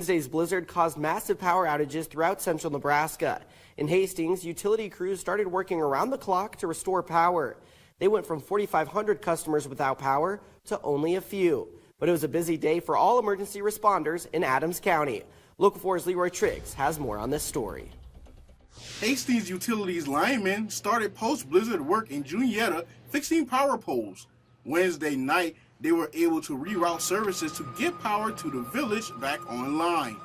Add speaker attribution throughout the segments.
Speaker 1: Wednesday's blizzard caused massive power outages throughout central Nebraska. In Hastings, utility crews started working around the clock to restore power. They went from 4,500 customers without power to only a few. But it was a busy day for all emergency responders in Adams County. Local 4's Leroy Triggs has more on this story.
Speaker 2: Hastings Utilities linemen started post-blizzard work in Juniata fixing power poles. Wednesday night, they were able to reroute services to get power to the village back online.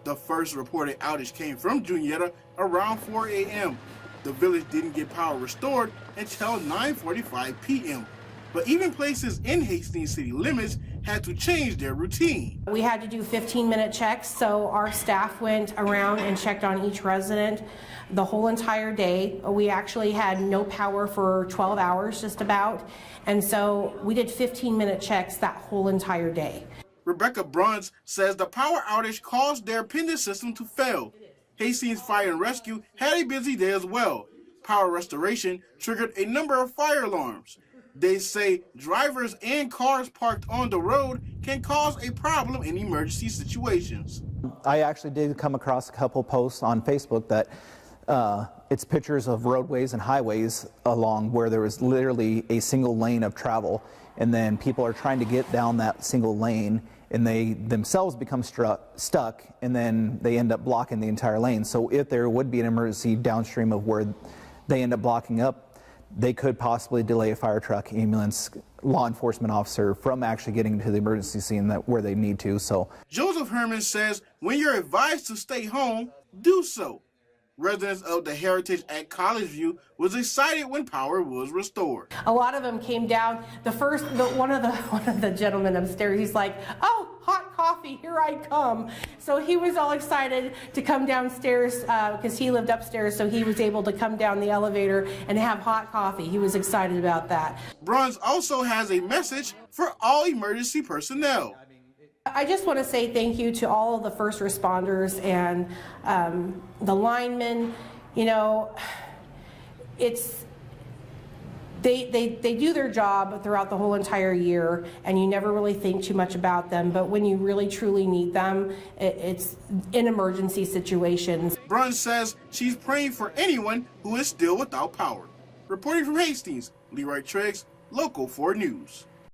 Speaker 2: The first reported outage came from Juniata around 4 a.m. The village didn't get power restored until 9:45 p.m. But even places in Hastings city limits had to change their routine.
Speaker 3: We had to do 15-minute checks, so our staff went around and checked on each resident the whole entire day. We actually had no power for 12 hours just about, and so we did 15-minute checks that whole entire day.
Speaker 2: Rebecca Bruns says the power outage caused their pendant system to fail. Hastings Fire and Rescue had a busy day as well. Power restoration triggered a number of fire alarms. They say drivers and cars parked on the road can cause a problem in emergency situations.
Speaker 4: I actually did come across a couple posts on Facebook that it's pictures of roadways and highways along where there was literally a single lane of travel, and then people are trying to get down that single lane and they themselves become stuck, and then they end up blocking the entire lane. So if there would be an emergency downstream of where they end up blocking up, they could possibly delay a fire truck, ambulance, law enforcement officer from actually getting to the emergency scene where they need to. So
Speaker 2: Joseph Herman says when you're advised to stay home, do so. Residents of the Heritage at College View was excited when power was restored.
Speaker 3: A lot of them came down. One of the gentlemen upstairs, he's like, "Oh, hot coffee, here I come." So he was all excited to come downstairs because he lived upstairs, so he was able to come down the elevator and have hot coffee. He was excited about that.
Speaker 2: Bruns also has a message for all emergency personnel.
Speaker 3: I just want to say thank you to all of the first responders and the linemen. You know, they do their job throughout the whole entire year, and you never really think too much about them. But when you really truly need them, it's in emergency situations.
Speaker 2: Bruns says she's praying for anyone who is still without power. Reporting from Hastings, Leroy Triggs, Local 4 News.